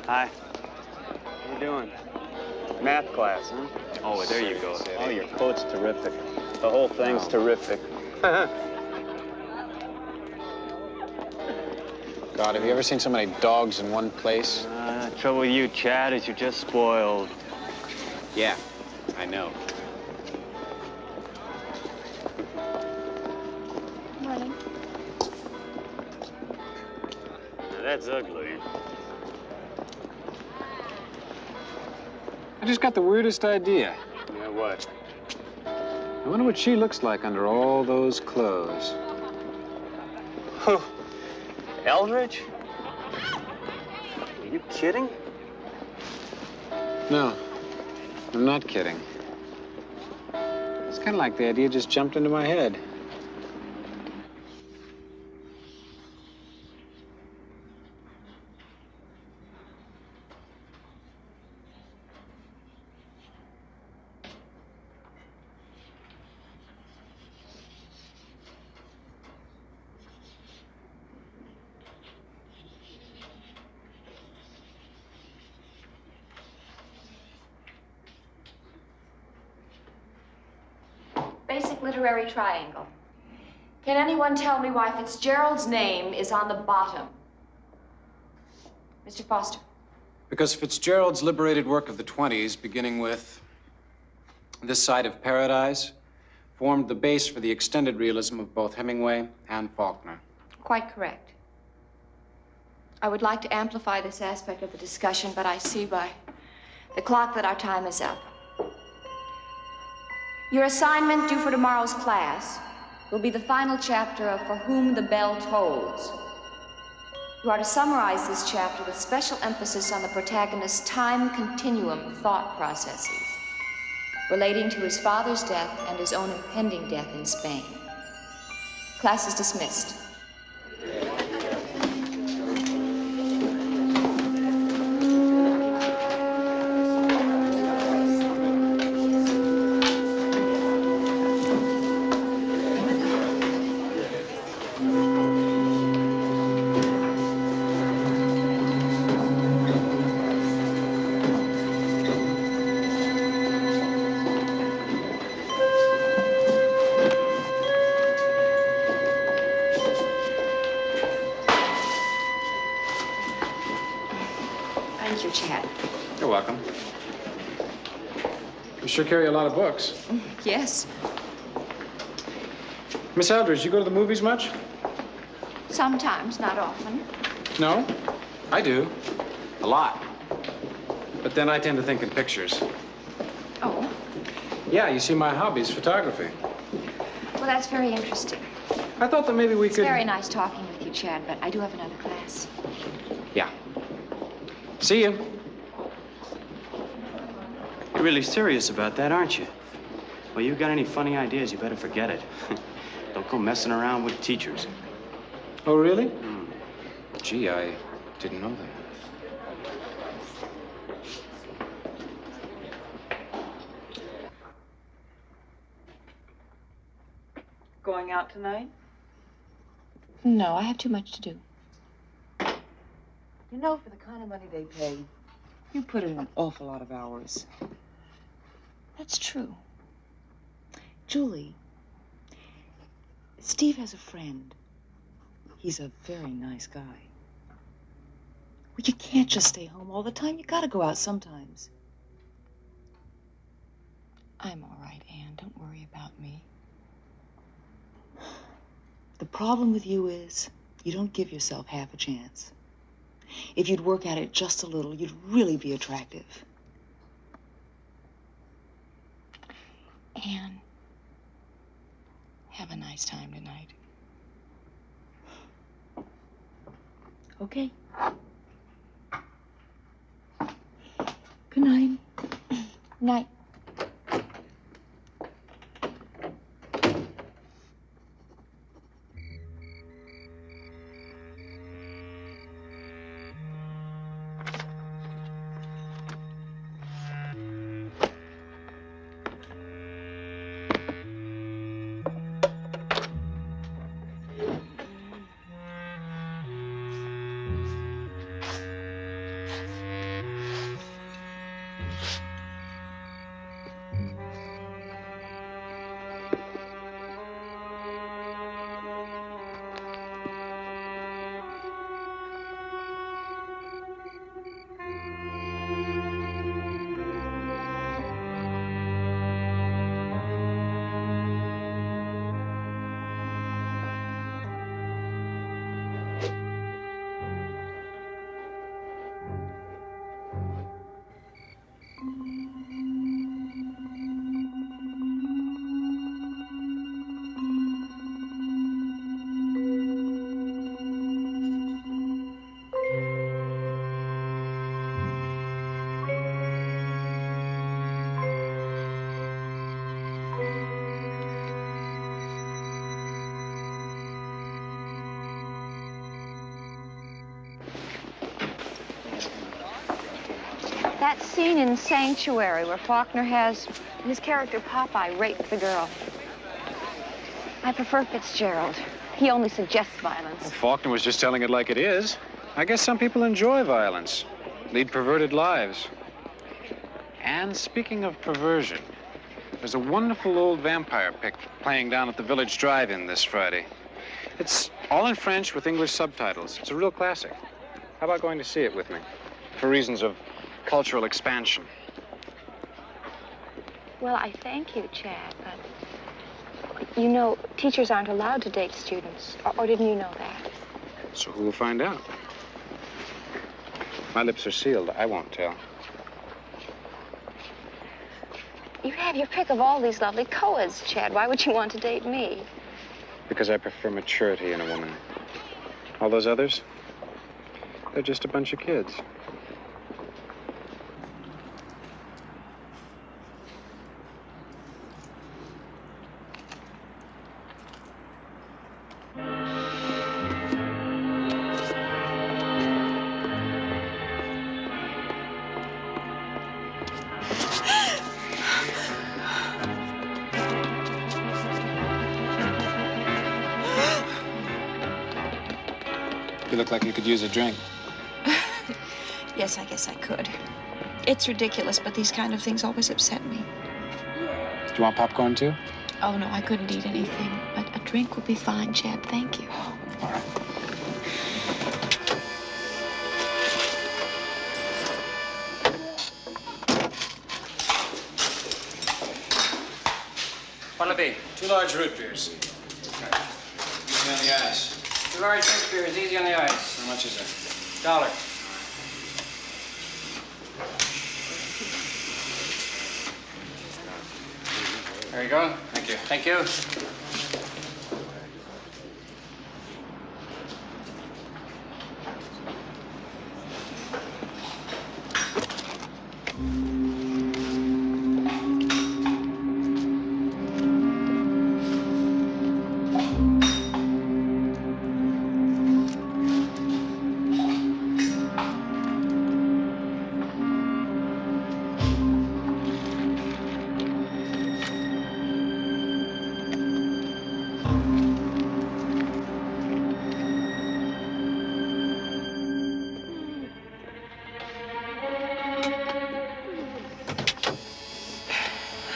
Hi. How you doing? Math class, huh? Oh, there you go. Oh, your quote's terrific. The whole thing's terrific. God, have you ever seen so many dogs in one place? Trouble with you, Chad, is you're just spoiled. Yeah, I know. Morning. Now, that's ugly. I just got the weirdest idea. Yeah, what? I wonder what she looks like under all those clothes. Who? Eldridge? Are you kidding? No, I'm not kidding. It's kind of like the idea just jumped into my head. Basic literary triangle. Can anyone tell me why Fitzgerald's name is on the bottom? Mr. Foster. Because Fitzgerald's liberated work of the 20s, beginning with This Side of Paradise, formed the base for the extended realism of both Hemingway and Faulkner. Quite correct. I would like to amplify this aspect of the discussion, but I see by the clock that our time is up. Your assignment due for tomorrow's class will be the final chapter of For Whom the Bell Tolls. You are to summarize this chapter with special emphasis on the protagonist's time continuum thought processes relating to his father's death and his own impending death in Spain. Class is dismissed. Thank you, Chad. You're welcome. You sure carry a lot of books. Yes, Miss Eldridge, you go to the movies much? sometimes, not often. No? I do. A lot. But then I tend to think in pictures. Oh, Yeah, you see, my hobby is photography. well, that's very interesting. I thought that maybe we It's could... very nice talking with you, Chad, but I do have another class. Yeah. See you. You're really serious about that, aren't you? Well, you got any funny ideas, you better forget it. Don't go messing around with teachers. Oh, really? Gee, I didn't know that. Going out tonight? No, I have too much to do. You know, for the kind of money they pay, you put in an awful lot of hours. That's true. Julie, Steve has a friend. He's a very nice guy. Well, you can't just stay home all the time. You gotta go out sometimes. I'm all right, Anne. Don't worry about me. The problem with you is you don't give yourself half a chance. If you'd work at it just a little, you'd really be attractive. Anne, have a nice time tonight. Okay. Good night. Night. That scene in Sanctuary where Faulkner has his character Popeye rape the girl. I prefer Fitzgerald. He only suggests violence. Well, Faulkner was just telling it like it is. I guess some people enjoy violence, lead perverted lives. And speaking of perversion, there's a wonderful old vampire pic playing down at the Village Drive-In this Friday. It's all in French with English subtitles. It's a real classic. How about going to see it with me? For reasons of cultural expansion. Well, I thank you, Chad, but you know, teachers aren't allowed to date students. Or didn't you know that? So who will find out? My lips are sealed. I won't tell. You have your pick of all these lovely co-eds, Chad. Why would you want to date me? Because I prefer maturity in a woman. All those others, they're just a bunch of kids. You look like you could use a drink. Yes, I guess I could. It's ridiculous, but these kind of things always upset me. Do you want popcorn, too? Oh, no, I couldn't eat anything. But a drink would be fine, Chad. Thank you. All right. What'll it be? 2 large root beers. Okay. Easy on the ice. 2 large root beers, easy on the ice. How much is it? $1. There you go. Thank you. Thank you.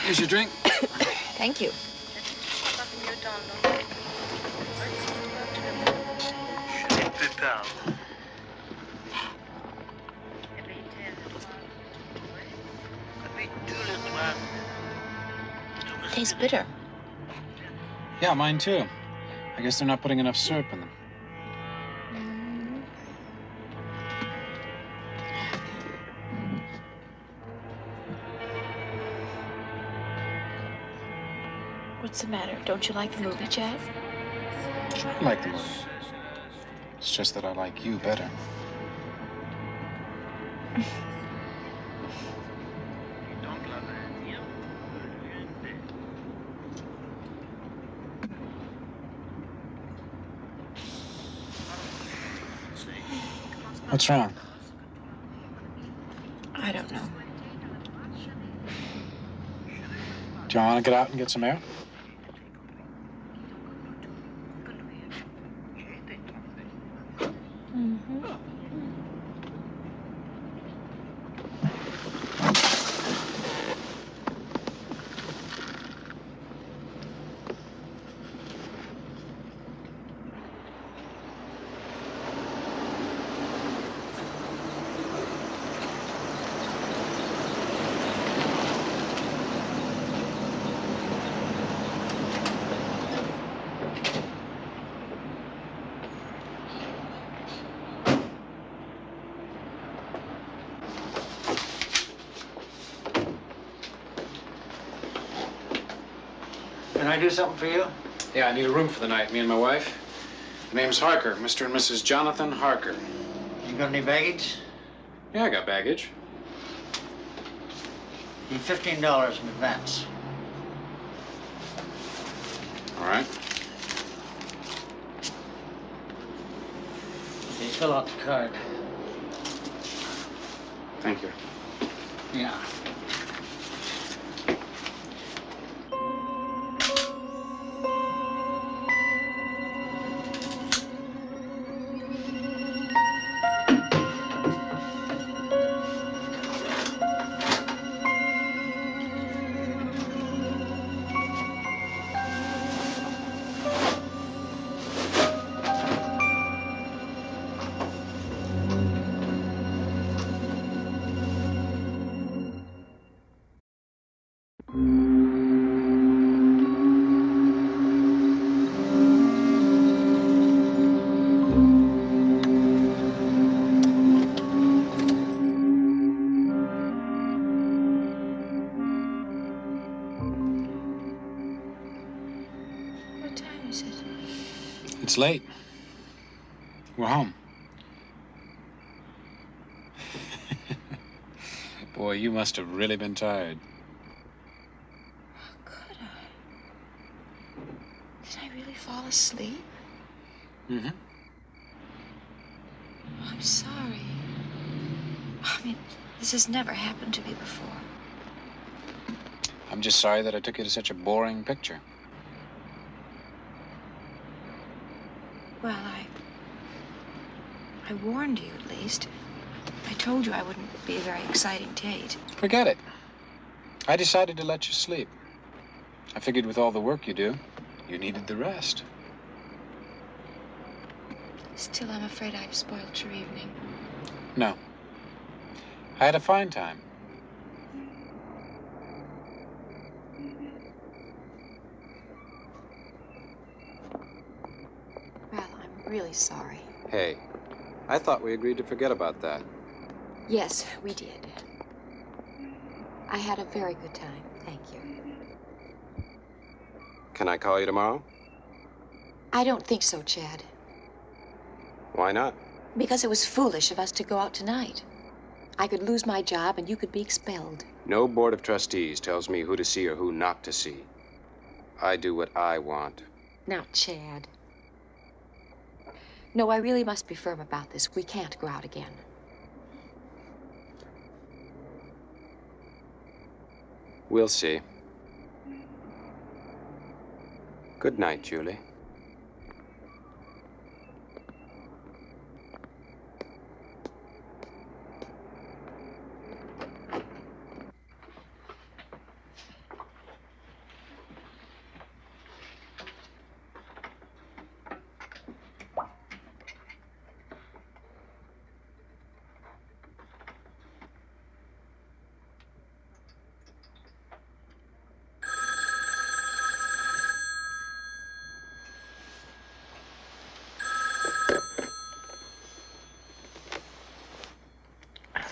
Here's your drink. Thank you. Tastes bitter. Yeah, mine too. I guess they're not putting enough syrup in them. What's the matter? Don't you like the movie, Chad? I like the movie. It's just that I like you better. What's wrong? I don't know. Do you want to get out and get some air? Can I do something for you? Yeah, I need a room for the night, me and my wife. The name's Harker, Mr. and Mrs. Jonathan Harker. You got any baggage? Yeah, I got baggage. Need $15 in advance. All right. Please fill out the card. Thank you. Yeah. What time is it? It's late. We're home. Boy, you must have really been tired. How could I? Did I really fall asleep? Mm-hmm. Oh, I'm sorry. I mean, this has never happened to me before. I'm just sorry that I took you to such a boring picture. Well, I warned you, at least. I told you I wouldn't be a very exciting date. Forget it. I decided to let you sleep. I figured with all the work you do, you needed the rest. Still, I'm afraid I've spoiled your evening. No. I had a fine time. Well, I'm really sorry. Hey, I thought we agreed to forget about that. Yes, we did. I had a very good time. Thank you. Can I call you tomorrow? I don't think so, Chad. Why not? Because it was foolish of us to go out tonight. I could lose my job and you could be expelled. No board of trustees tells me who to see or who not to see. I do what I want. Now, Chad. No, I really must be firm about this. We can't go out again. We'll see. Good night, Julie.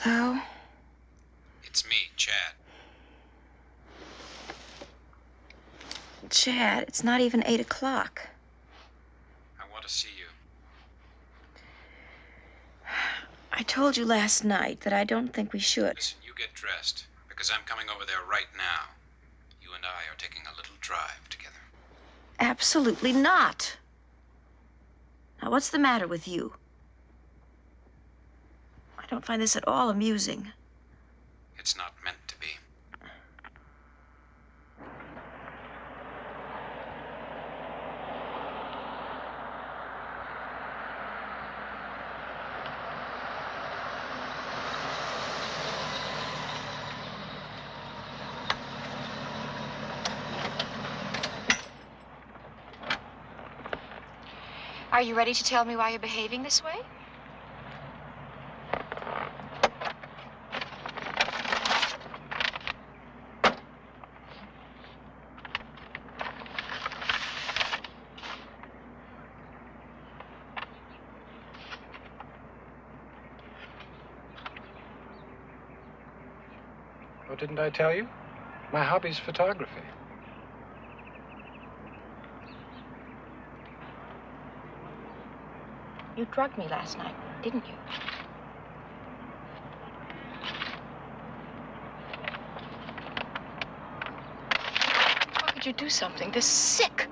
Hello? It's me, Chad. Chad, it's not even 8 o'clock. I want to see you. I told you last night that I don't think we should. Listen, you get dressed, because I'm coming over there right now. You and I are taking a little drive together. Absolutely not. Now, what's the matter with you? I don't find this at all amusing. It's not meant to be. Are you ready to tell me why you're behaving this way? Oh, didn't I tell you? My hobby's photography. You drugged me last night, didn't you? Why would you do something this sick?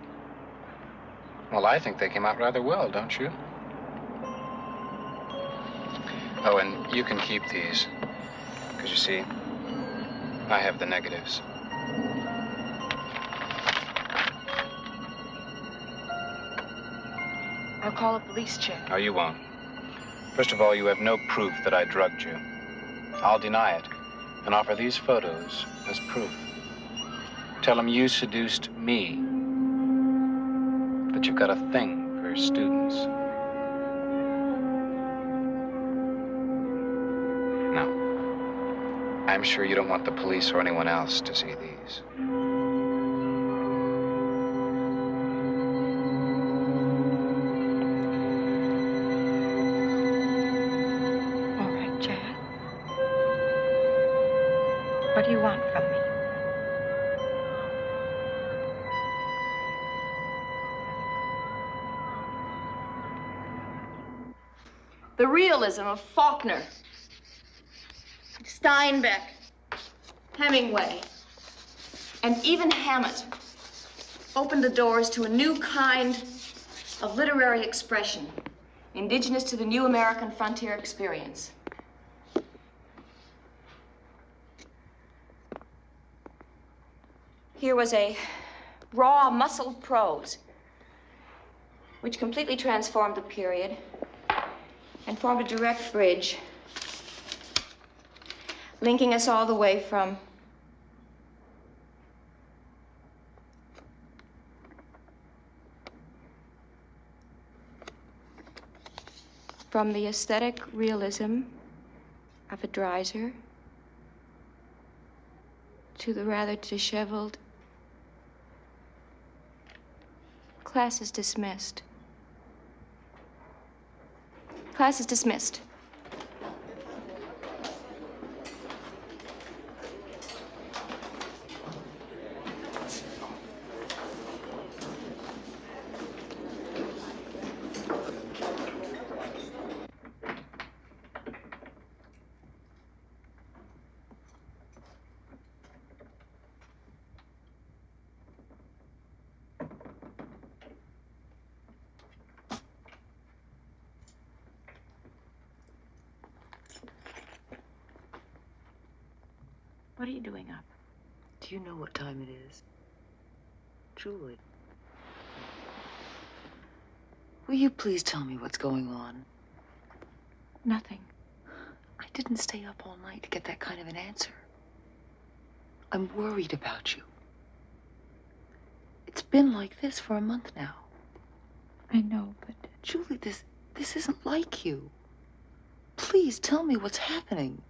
Well, I think they came out rather well, don't you? Oh, and you can keep these. Because you see, I have the negatives. I'll call the police, Chad. No, you won't. First of all, you have no proof that I drugged you. I'll deny it and offer these photos as proof. Tell them you seduced me, that you've got a thing for students. No. I'm sure you don't want the police or anyone else to see these. All right, Chad. What do you want from me? The realism of Faulkner, Steinbeck, Hemingway, and even Hammett opened the doors to a new kind of literary expression, indigenous to the new American frontier experience. Here was a raw, muscled prose, which completely transformed the period and formed a direct bridge, linking us all the way from the aesthetic realism of a Dreiser to the rather disheveled class is dismissed. Class is dismissed. What are you doing up? Do you know what time it is? Julie. Will you please tell me what's going on? Nothing. I didn't stay up all night to get that kind of an answer. I'm worried about you. It's been like this for a month now. I know, but Julie, this isn't like you. Please tell me what's happening.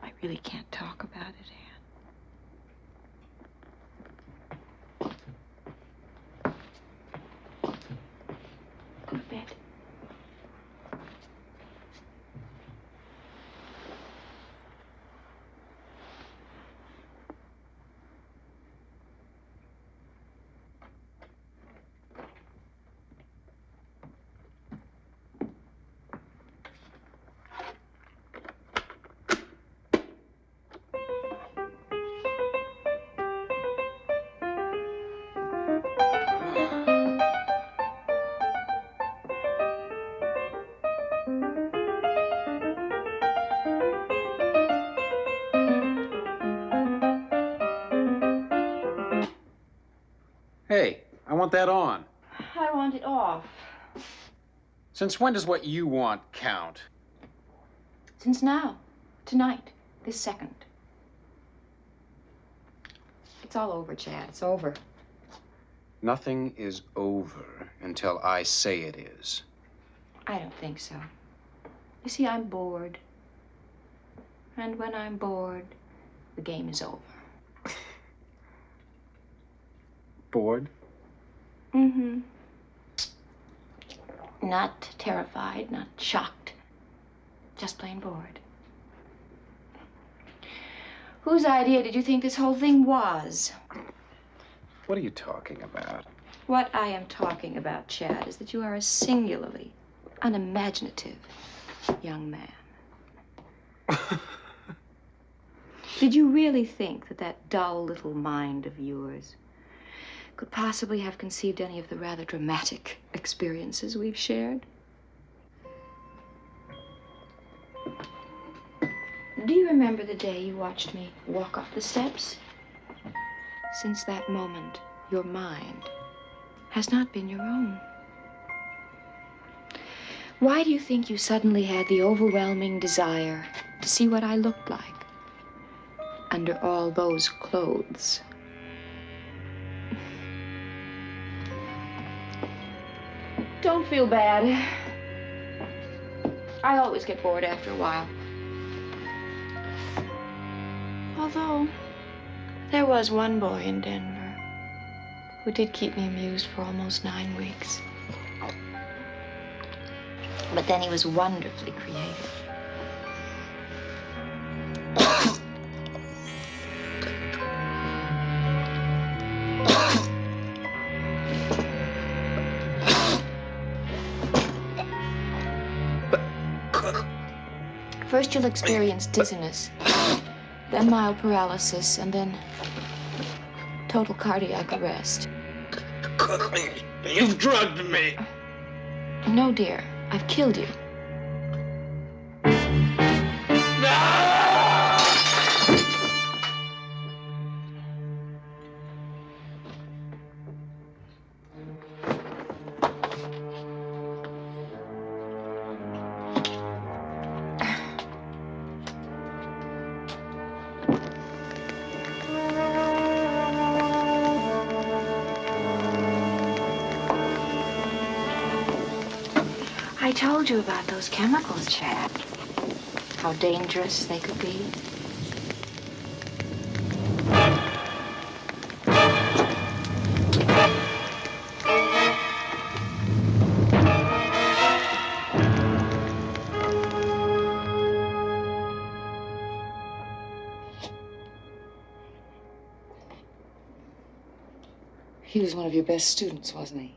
I really can't talk about it, Anne. Go to bed. Hey, I want that on. I want it off. Since when does what you want count? Since now, tonight, this second. It's all over, Chad. It's over. Nothing is over until I say it is. I don't think so. You see, I'm bored. And when I'm bored, the game is over. Bored? Mm-hmm. Not terrified, not shocked. Just plain bored. Whose idea did you think this whole thing was? What are you talking about? What I am talking about, Chad, is that you are a singularly unimaginative young man. Did you really think that that dull little mind of yours could possibly have conceived any of the rather dramatic experiences we've shared? Do you remember the day you watched me walk up the steps? Since that moment, your mind has not been your own. Why do you think you suddenly had the overwhelming desire to see what I looked like under all those clothes? Don't feel bad. I always get bored after a while. Although, there was one boy in Denver who did keep me amused for almost 9 weeks. But then he was wonderfully creative. First you'll experience dizziness, then mild paralysis, and then total cardiac arrest. You've drugged me. No, dear, I've killed you. I told you about those chemicals, Chad. How dangerous they could be. He was one of your best students, wasn't he?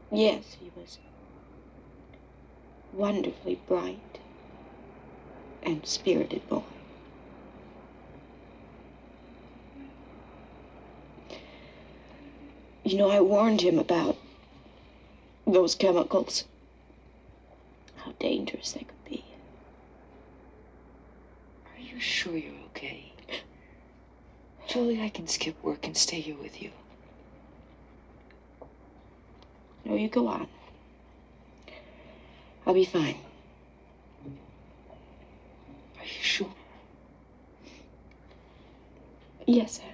Yes, he was wonderfully bright and spirited boy. You know, I warned him about those chemicals, how dangerous they could be. Are you sure you're okay? Julie, I can skip work and stay here with you. No, you go on. I'll be fine. Are you sure? Yes, Anne.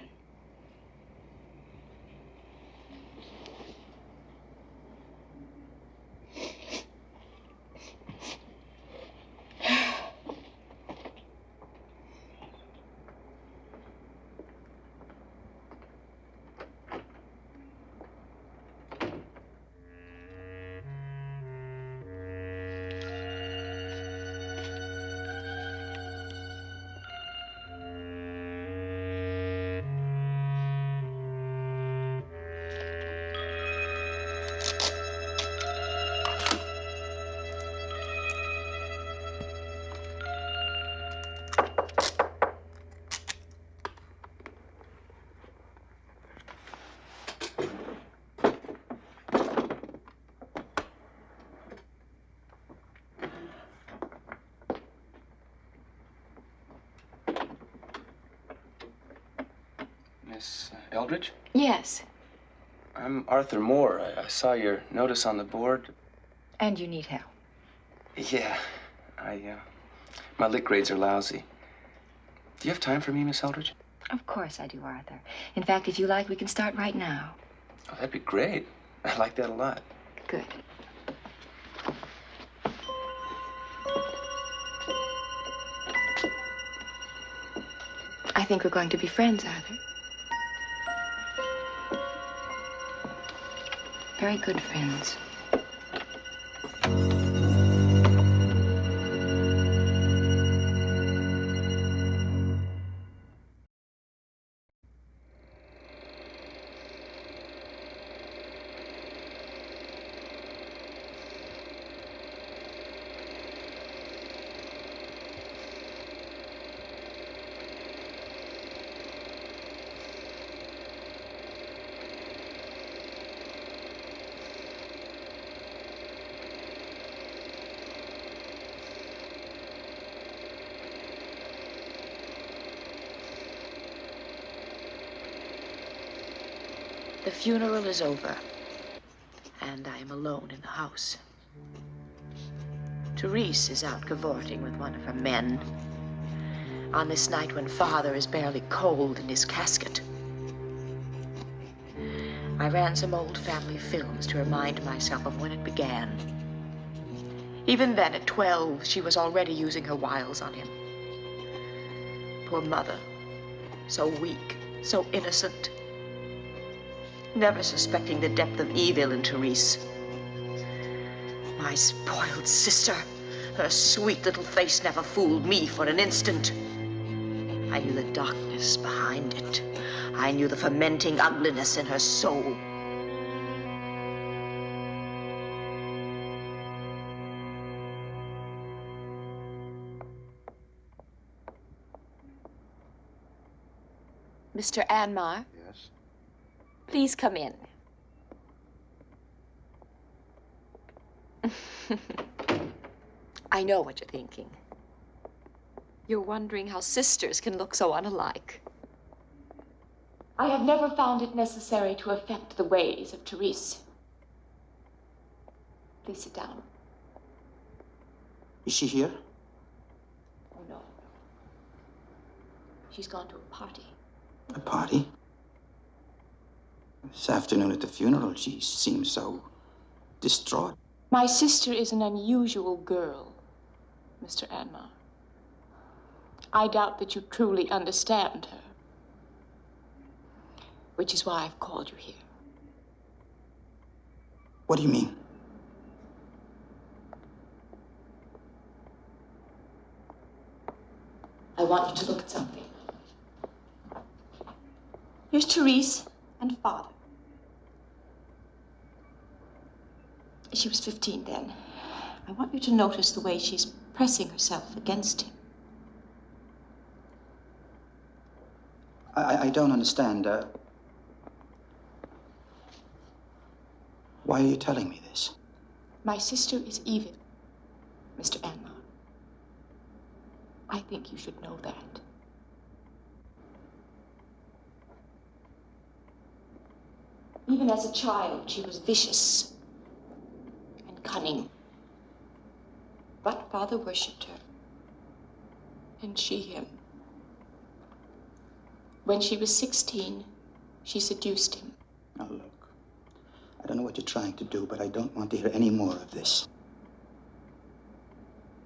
Miss Eldridge? Yes, I'm Arthur Moore. I saw your notice on the board. and you need help. Yeah, my lit grades are lousy. Do you have time for me, Miss Eldridge? Of course I do, Arthur. In fact, if you like, we can start right now. Oh, that'd be great. I like that a lot. Good. I think we're going to be friends, Arthur. Very good friends. funeral is over, and I am alone in the house. Therese is out cavorting with one of her men on this night when Father is barely cold in his casket. I ran some old family films to remind myself of when it began. Even then, at 12, she was already using her wiles on him. Poor Mother, so weak, so innocent, never suspecting the depth of evil in Therese. My spoiled sister, her sweet little face never fooled me for an instant. I knew the darkness behind it. I knew the fermenting ugliness in her soul. Mr. Anmar, Yes? please come in. I know what you're thinking. You're wondering how sisters can look so unalike. I have never found it necessary to affect the ways of Therese. Please sit down. Is she here? Oh, no. She's gone to a party. A party? This afternoon at the funeral, she seemed so distraught. My sister is an unusual girl, Mr. Anmar. I doubt that you truly understand her, which is why I've called you here. What do you mean? I want you to look at something. Here's Therese and Father. She was 15 then. I want you to notice the way she's pressing herself against him. I don't understand. Why are you telling me this? My sister is evil, Mr. Anmar. I think you should know that. Even as a child, she was vicious and cunning. But Father worshipped her, and she him. When she was 16, she seduced him. Now look, I don't know what you're trying to do, but I don't want to hear any more of this.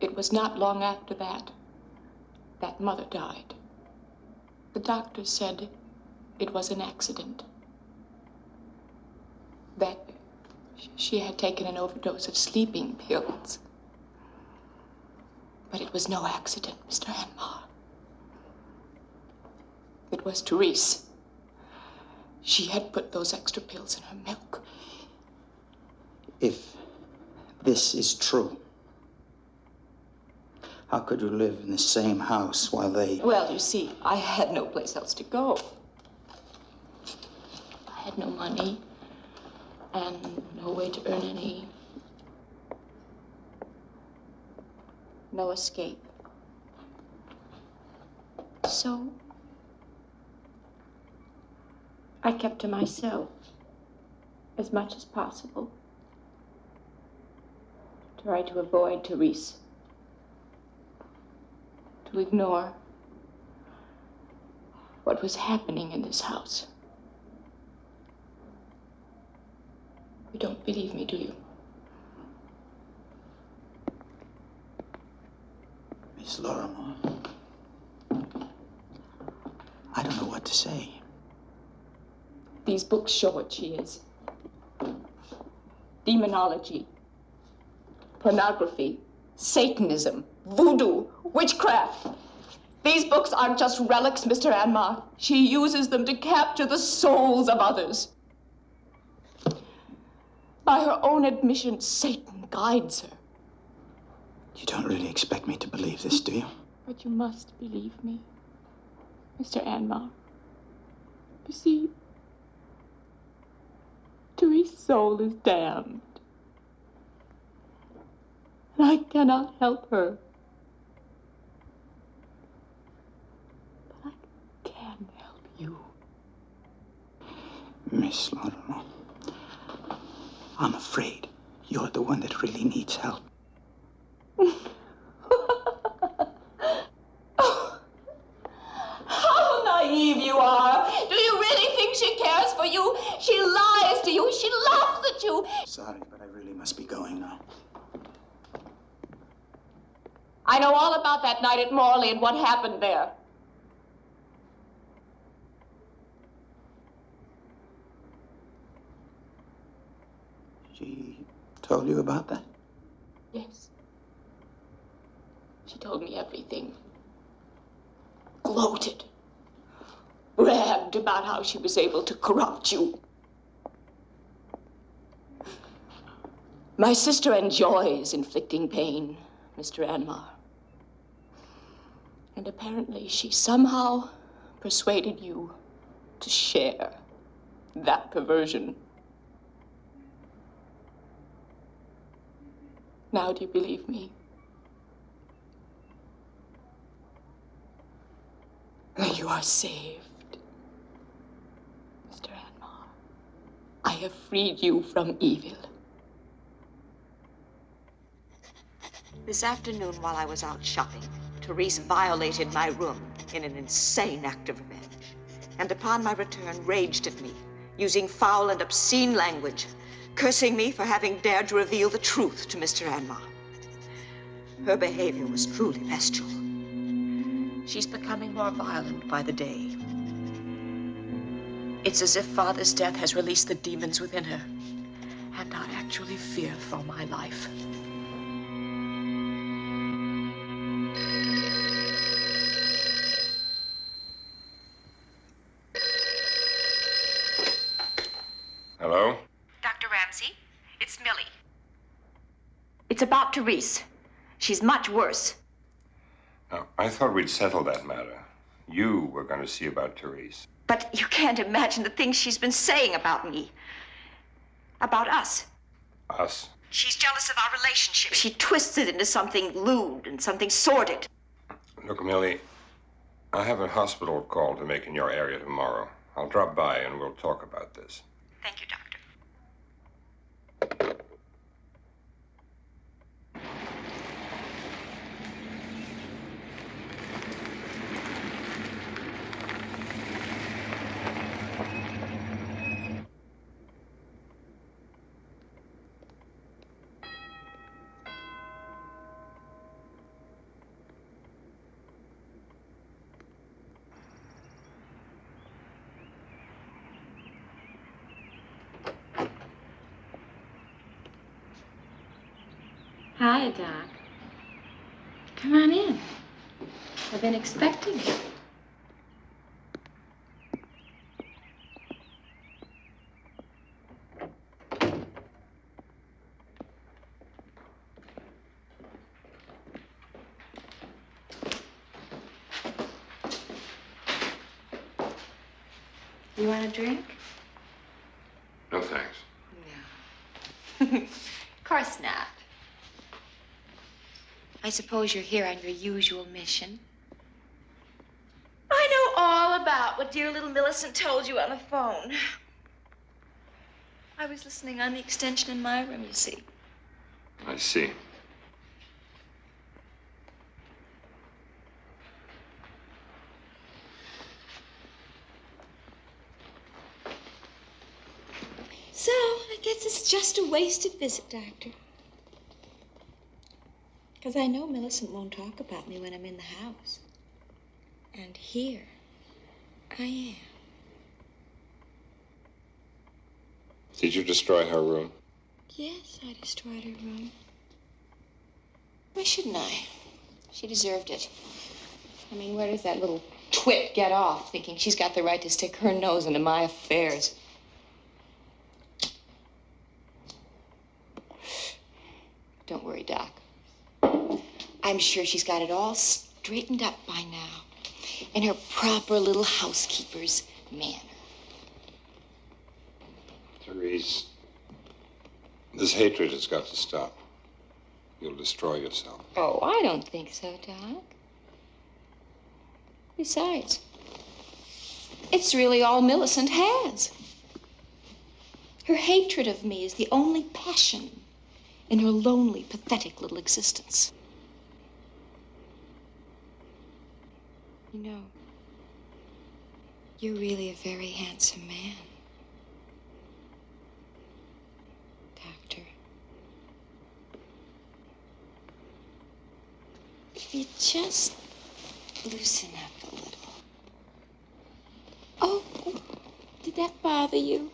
It was not long after that Mother died. The doctor said it was an accident. That she had taken an overdose of sleeping pills. But it was no accident, Mr. Anmar. It was Therese. She had put those extra pills in her milk. If this is true, how could you live in the same house while they... Well, you see, I had no place else to go. I had no money and no way to earn any. No escape. So I kept to myself as much as possible. Tried to avoid Therese. To ignore what was happening in this house. You don't believe me, do you? Miss Lorimer, I don't know what to say. These books show what she is. Demonology, pornography, Satanism, voodoo, witchcraft. These books aren't just relics, Mr. Anmar. She uses them to capture the souls of others. By her own admission, Satan guides her. You don't really expect me to believe this, do you? But you must believe me, Mr. Anmar. You see, Therese's soul is damned. And I cannot help her. But I can help you. Miss Lorimer, I'm afraid you're the one that really needs help. How naive you are. Do you really think she cares for you? She lies to you. She laughs at you. Sorry, but I really must be going now. I know all about that night at Morley and what happened there. She told you about that? Yes. She told me everything. Gloated. Bragged about how she was able to corrupt you. My sister enjoys inflicting pain, Mr. Anmar. And apparently she somehow persuaded you to share that perversion. Now do you believe me? You are saved, Mr. Anmar. I have freed you from evil. This afternoon, while I was out shopping, Therese violated my room in an insane act of revenge. And upon my return, raged at me, using foul and obscene language, cursing me for having dared to reveal the truth to Mr. Anmar. Her behavior was truly bestial. She's becoming more violent by the day. It's as if Father's death has released the demons within her, and I actually fear for my life. Hello? Dr. Ramsey, it's Millie. It's about Therese. She's much worse. Now, I thought we'd settled that matter. You were going to see about Therese. But you can't imagine the things she's been saying about me. About us. Us? She's jealous of our relationship. She twists it into something lewd and something sordid. Look, Millie, I have a hospital call to make in your area tomorrow. I'll drop by and we'll talk about this. Thank you, Doctor. Hi, Doc. Come on in. I've been expecting you. You want a drink? No, thanks. No. Of course not. I suppose you're here on your usual mission. I know all about what dear little Millicent told you on the phone. I was listening on the extension in my room, you see. I see. So, I guess it's just a wasted visit, Doctor. Because I know Millicent won't talk about me when I'm in the house. And here I am. Did you destroy her room? Yes, I destroyed her room. Why shouldn't I? She deserved it. I mean, where does that little twit get off thinking she's got the right to stick her nose into my affairs? Don't worry, Doc. I'm sure she's got it all straightened up by now, in her proper little housekeeper's manner. Therese, this hatred has got to stop. You'll destroy yourself. Oh, I don't think so, Doc. Besides, it's really all Millicent has. Her hatred of me is the only passion in her lonely, pathetic little existence. You know, you're really a very handsome man, Doctor. If you just loosen up a little. Oh, did that bother you?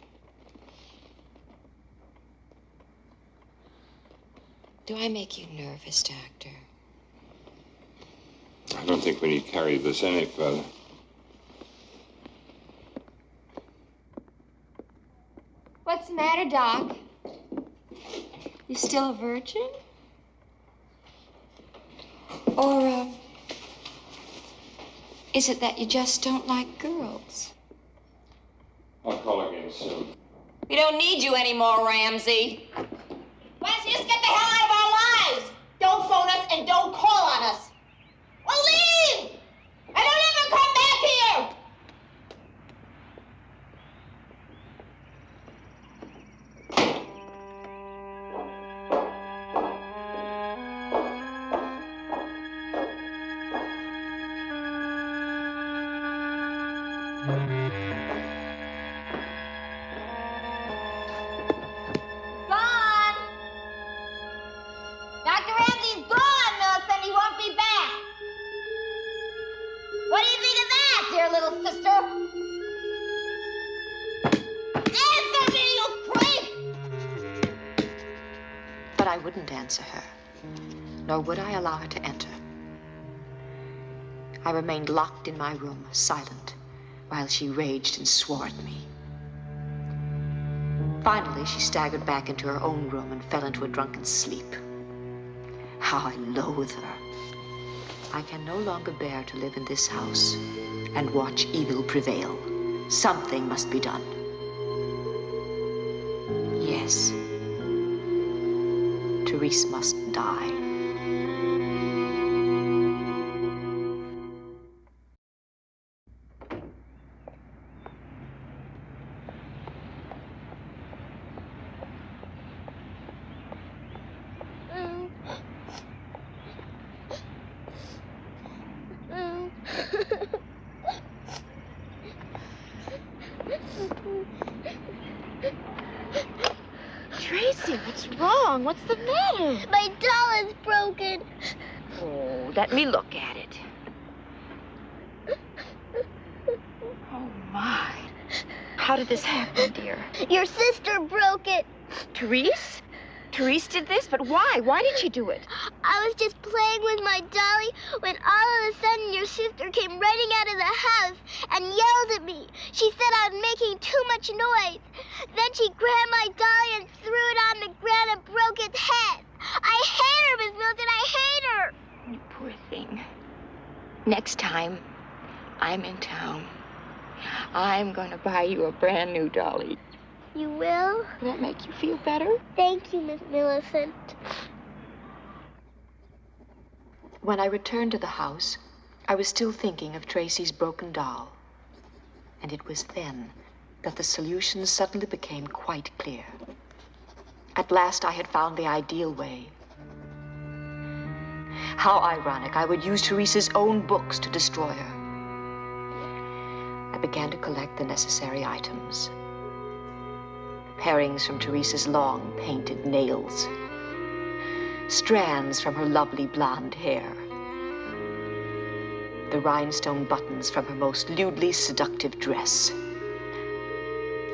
Do I make you nervous, Doctor? I don't think we need carry this any further. What's the matter, Doc? You still a virgin? Or, is it that you just don't like girls? I'll call again soon. We don't need you anymore, Ramsey. Why don't you just get the hell out of our lives? Don't phone us and don't call on us. Well, leave! And don't ever come back here! Gone! Dr. Ramsey's gone, Millicent. He won't be back. What do you think of that, dear little sister? Answer me, you creep! But I wouldn't answer her, nor would I allow her to enter. I remained locked in my room, silent, while she raged and swore at me. Finally, she staggered back into her own room and fell into a drunken sleep. How I loathe her. I can no longer bear to live in this house and watch evil prevail. Something must be done. Yes. Therese must die. Tracy, what's wrong? What's the matter? My doll is broken. Oh, let me look at it. Oh, my. How did this happen, dear? Your sister broke it. Therese? Therese did this? But why? Why did she do it? I was just playing with my dolly when all of a sudden your sister came running out of the house and yelled at me. She said I was making too much noise. Then she grabbed my dolly and threw it on the ground and broke its head. I hate her, Miss Milton. I hate her. You poor thing. Next time I'm in town, I'm going to buy you a brand new dolly. You will? Will that make you feel better? Thank you, Miss Millicent. When I returned to the house, I was still thinking of Tracy's broken doll. And it was then that the solution suddenly became quite clear. At last I had found the ideal way. How ironic, I would use Therese's own books to destroy her. I began to collect the necessary items. Parings from Therese's long, painted nails. Strands from her lovely blonde hair. The rhinestone buttons from her most lewdly seductive dress.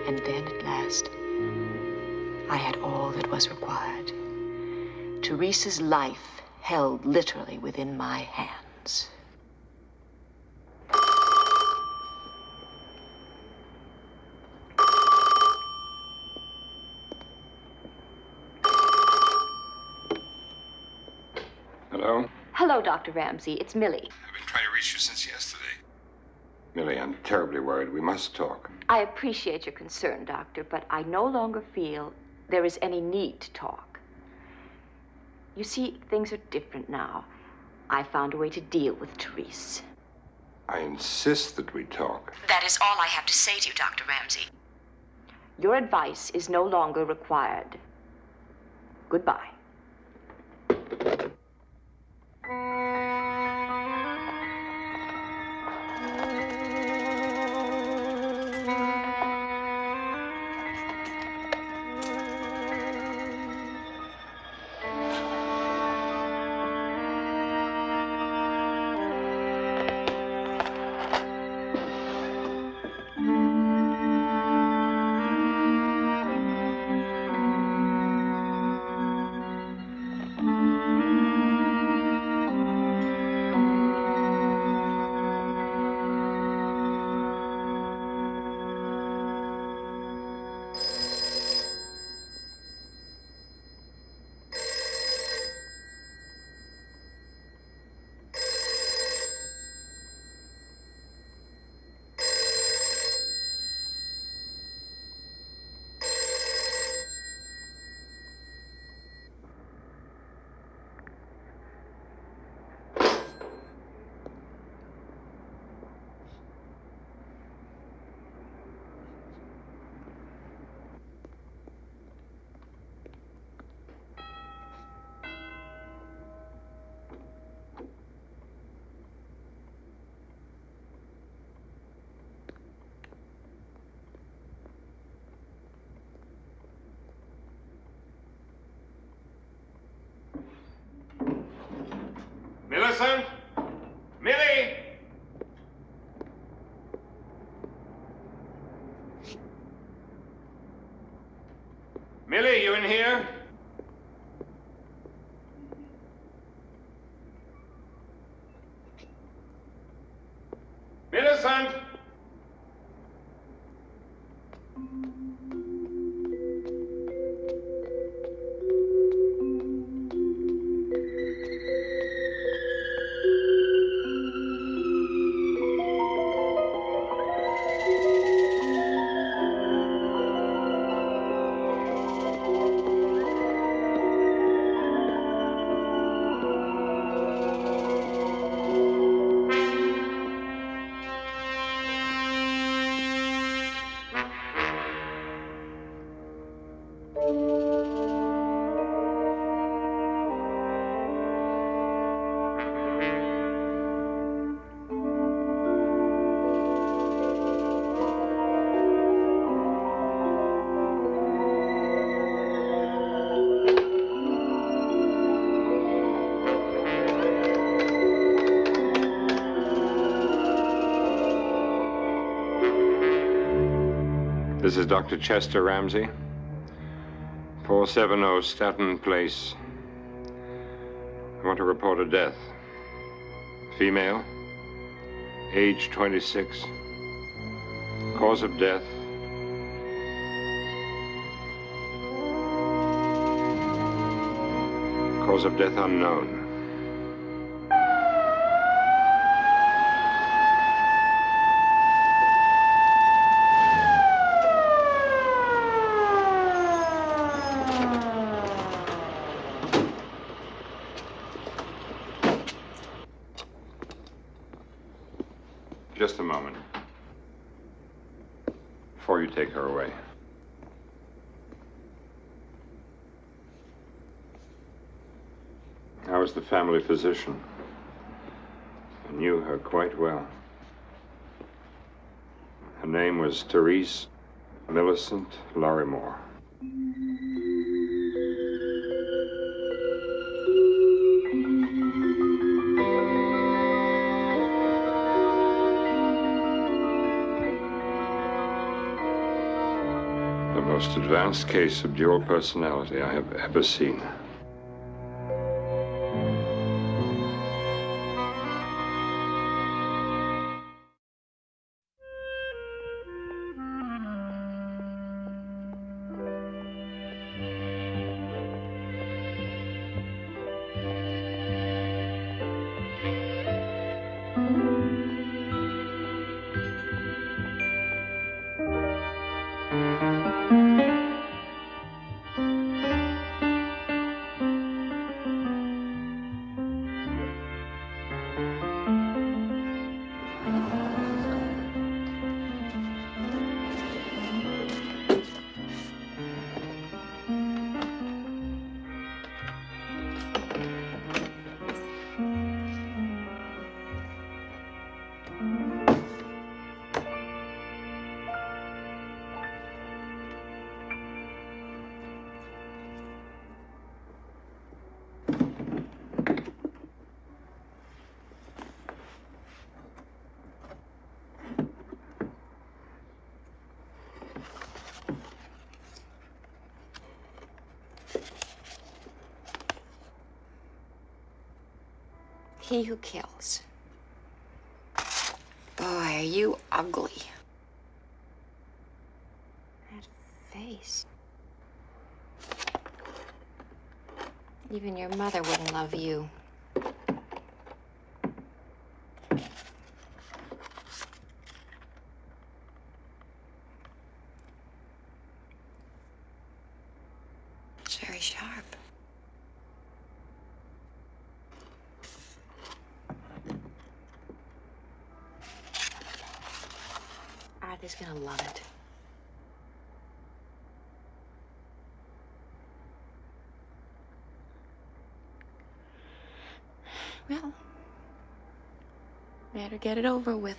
And then, at last, I had all that was required. Therese's life held literally within my hands. Hello? Hello, Dr. Ramsey. It's Millie. I've been trying to reach you since yesterday. Millie, I'm terribly worried. We must talk. I appreciate your concern, Doctor, but I no longer feel there is any need to talk. You see, things are different now. I found a way to deal with Therese. I insist that we talk. That is all I have to say to you, Dr. Ramsey. Your advice is no longer required. Goodbye. Millicent? Millie? Millie, you in here? Millicent? This is Dr. Chester Ramsey. 470 Staten Place. I want to report a death. Female, age 26. Cause of death, cause of death unknown. Just a moment. Before you take her away. I was the family physician. I knew her quite well. Her name was Therese Millicent Lorrimore. The most advanced case of dual personality I have ever seen. he who kills. Boy, are you ugly. That face. Even your mother wouldn't love you. It's very sharp. Arthur's gonna love it. Well, better get it over with.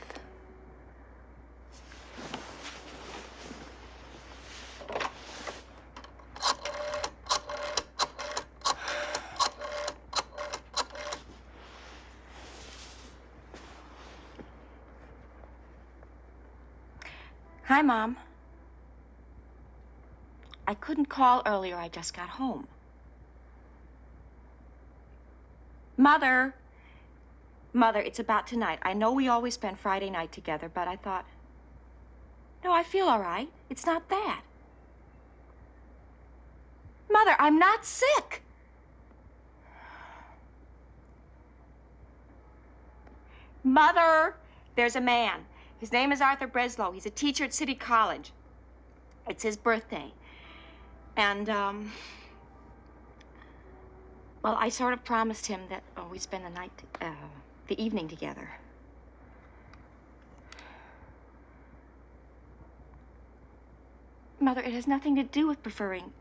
Hi, Mom. I couldn't call earlier. I just got home. Mother. Mother, it's about tonight. I know we always spend Friday night together, but I thought... No, I feel all right. It's not that. Mother, I'm not sick. Mother, there's a man. His name is Arthur Breslow. He's a teacher at City College. It's his birthday. And, well, I sort of promised him that we'd spend the evening together. Mother, it has nothing to do with preferring.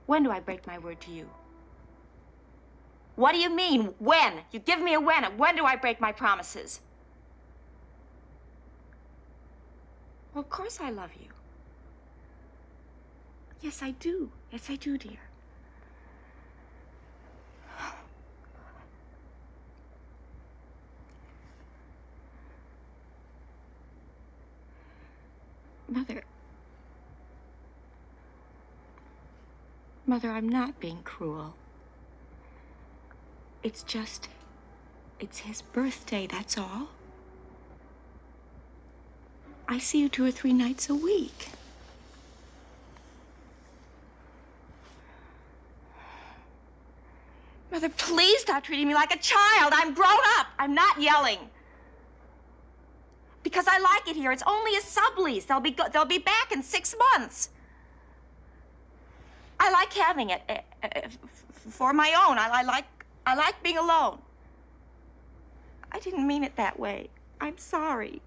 When do I break my word to you? What do you mean, when? You give me a when. When do I break my promises? Well, of course I love you. Yes, I do. Yes, I do, dear. Mother. Mother, I'm not being cruel. It's just, it's his birthday, that's all. I see you 2 or 3 nights a week. Mother, please stop treating me like a child. I'm grown up. I'm not yelling. Because I like it here. It's only a sublease. They'll be back in 6 months. I like having it for my own. I like being alone. I didn't mean it that way. I'm sorry.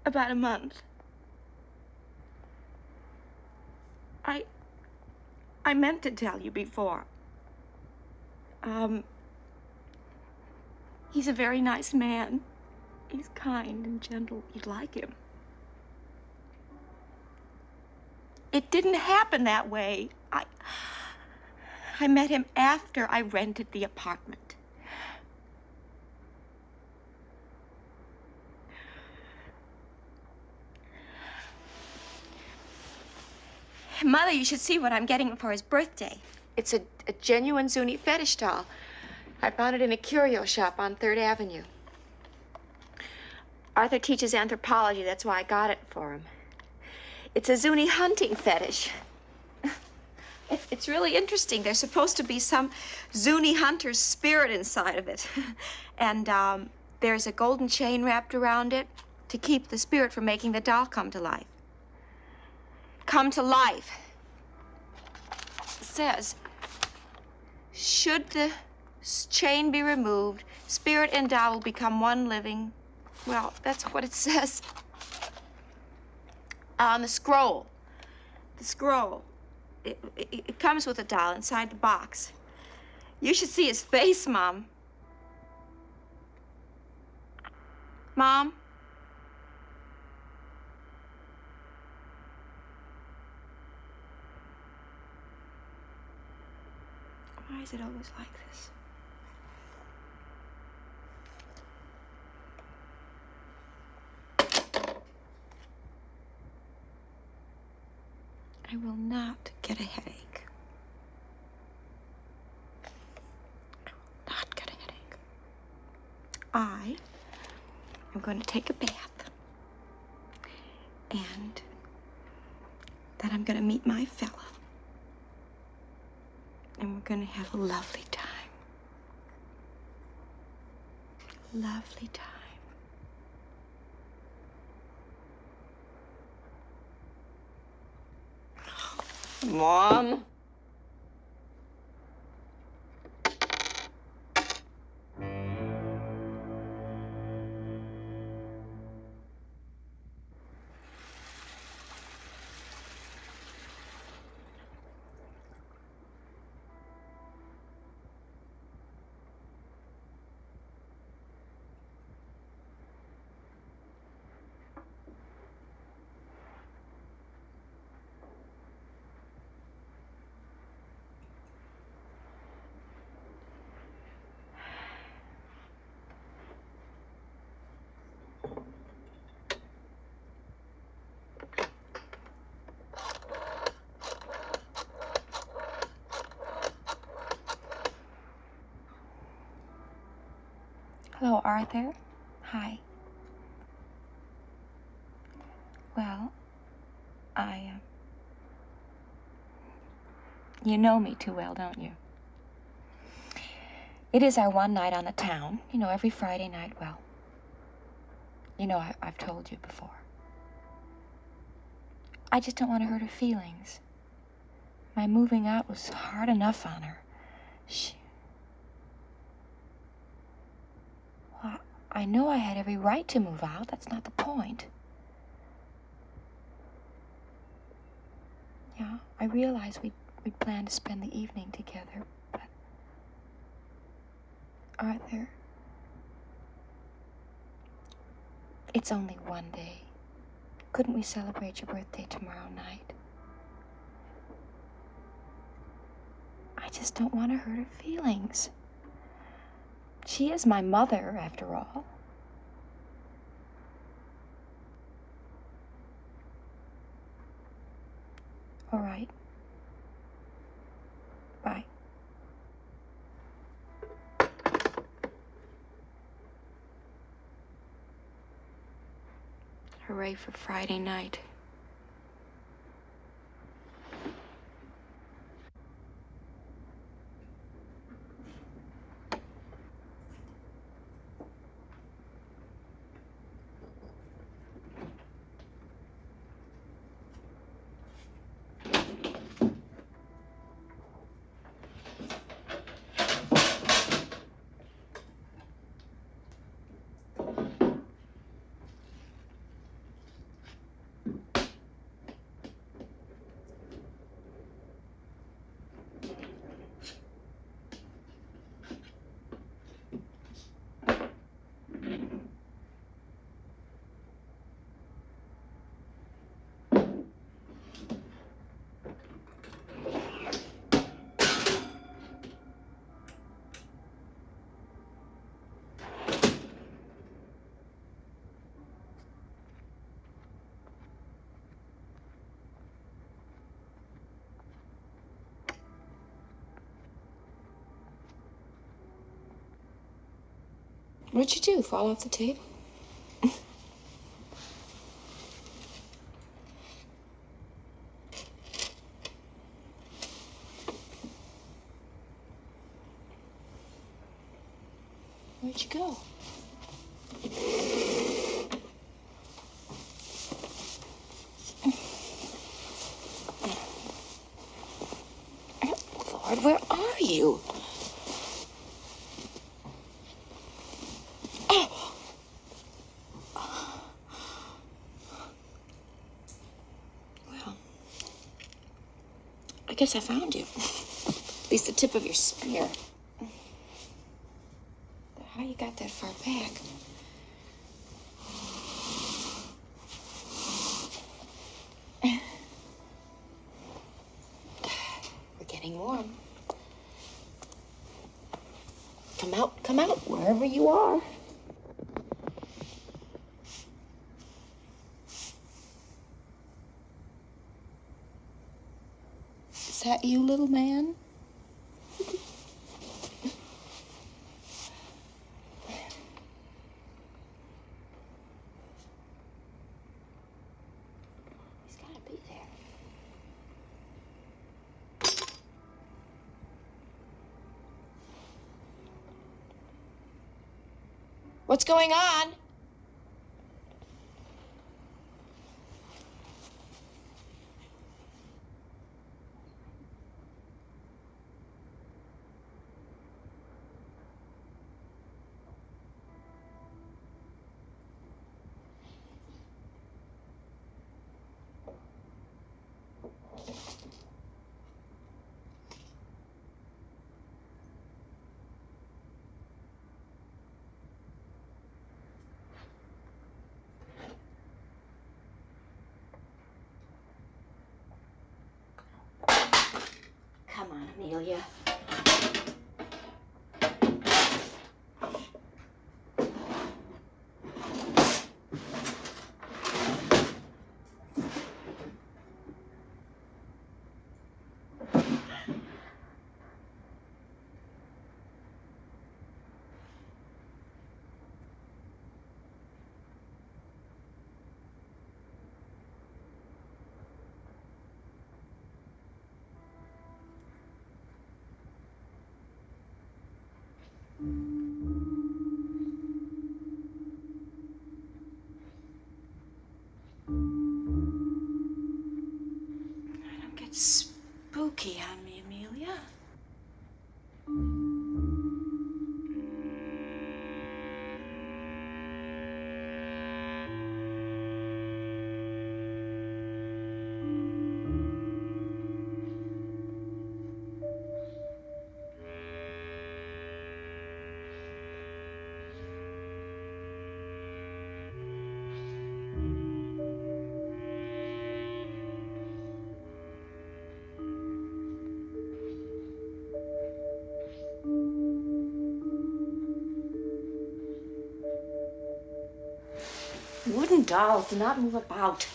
About a month. I meant to tell you before. He's a very nice man. He's kind and gentle. You'd like him. It didn't happen that way. I met him after I rented the apartment. Mother, you should see what I'm getting him for his birthday. It's a genuine Zuni fetish doll. I found it in a curio shop on 3rd Avenue. Arthur teaches anthropology, that's why I got it for him. It's a Zuni hunting fetish. It's really interesting. There's supposed to be some Zuni hunter's spirit inside of it. And there's a golden chain wrapped around it to keep the spirit from making the doll come to life. Come to life. It says, should the chain be removed, spirit and doll will become one living. Well, that's what it says on the scroll. The scroll. It comes with a doll inside the box. You should see his face, Mom. Mom? Why is it always like this? I will not get a headache. I will not get a headache. I am going to take a bath. And then I'm going to meet my fella. And we're going to have a lovely time. Lovely time. Mom. Hello, Arthur. Hi. Well, you know me too well, don't you? It is our one night on the town. You know, every Friday night. Well, you know, I've told you before. I just don't want to hurt her feelings. My moving out was hard enough on her. Well, I know I had every right to move out. That's not the point. Yeah, I realized we'd planned to spend the evening together, but Arthur, it's only one day. Couldn't we celebrate your birthday tomorrow night? I just don't want to hurt her feelings. She is my mother, after all. All right. Bye. Hooray for Friday night. What'd you do? Fall off the table? Where'd you go? Lord, where are you? I guess I found you. At least the tip of your spear. How you got that far back? We're getting warm. Come out, wherever you are. Is that you, little man? He's got to be there. What's going on? Come on, Amelia. Don't get spooky on me, Amelia. Wooden dolls do not move about.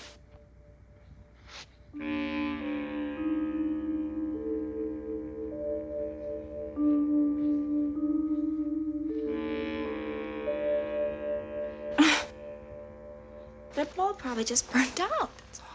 That bulb probably just burnt out, that's all.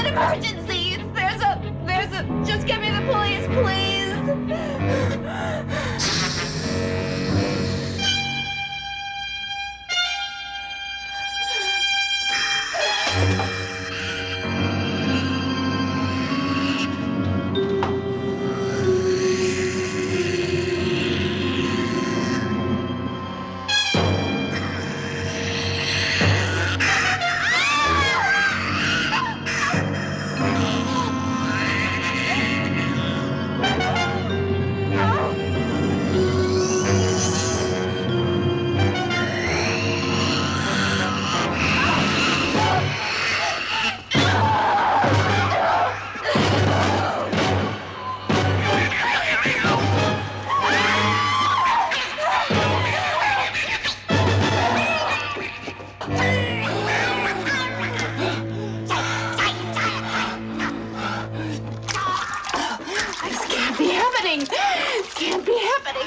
Emergency! Just get me the police, please! This can't be happening.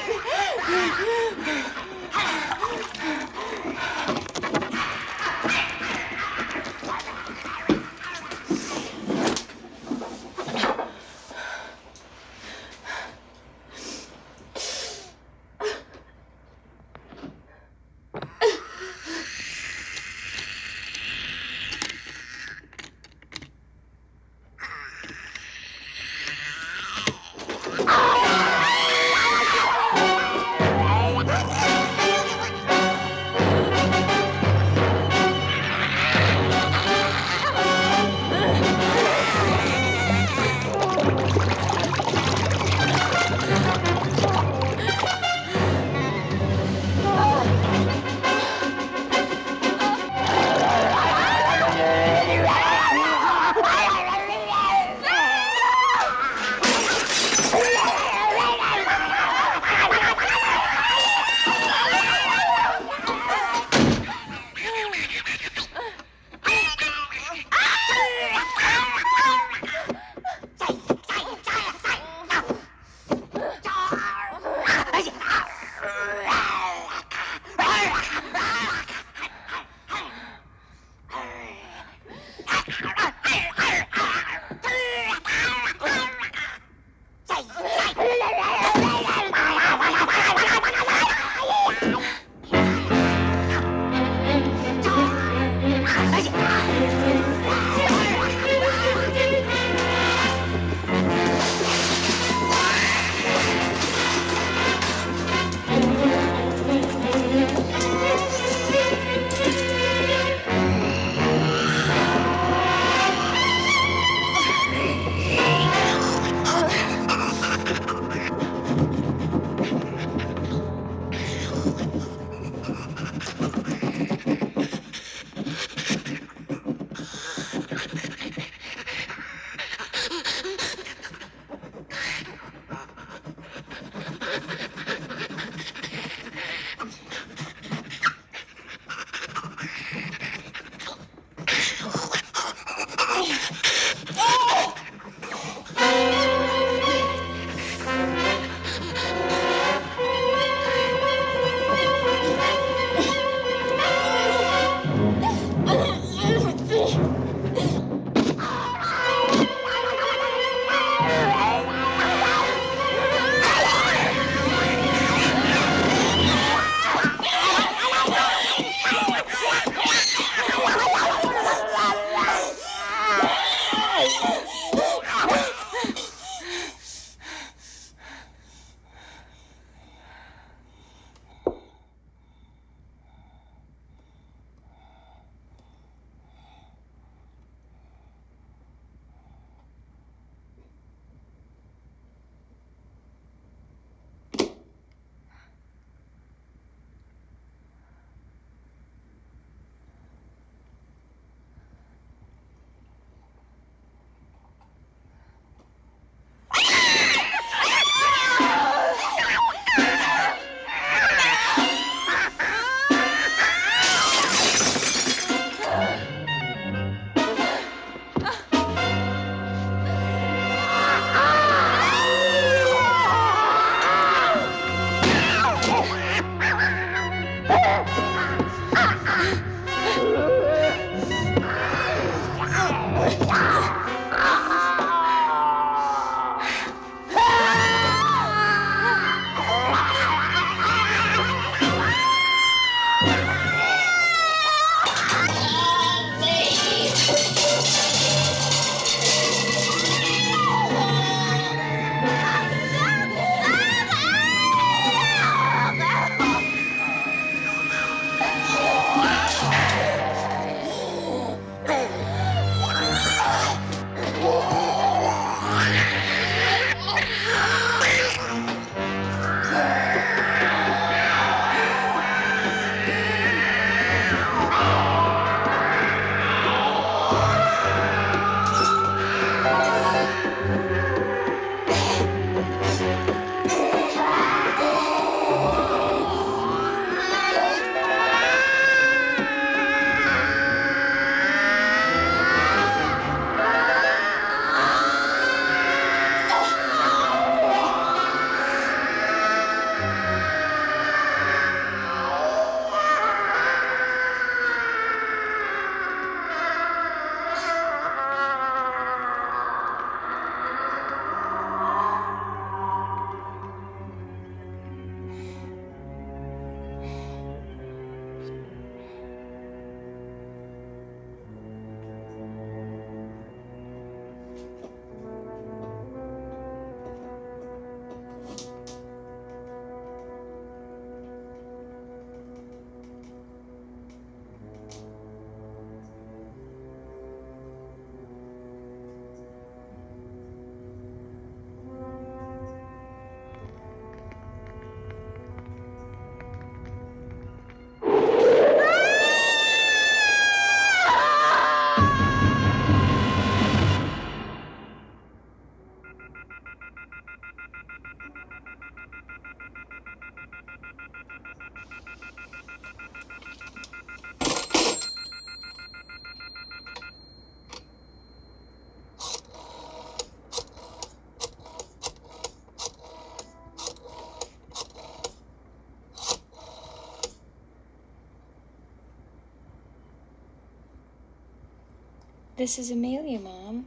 This is Amelia, Mom.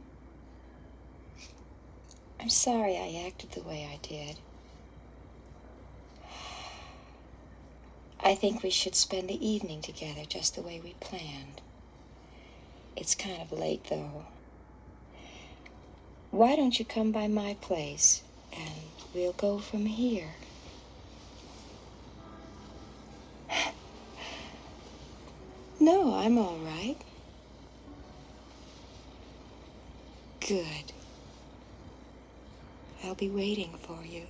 I'm sorry I acted the way I did. I think we should spend the evening together just the way we planned. It's kind of late, though. Why don't you come by my place, and we'll go from here? No, I'm all right. Good. I'll be waiting for you.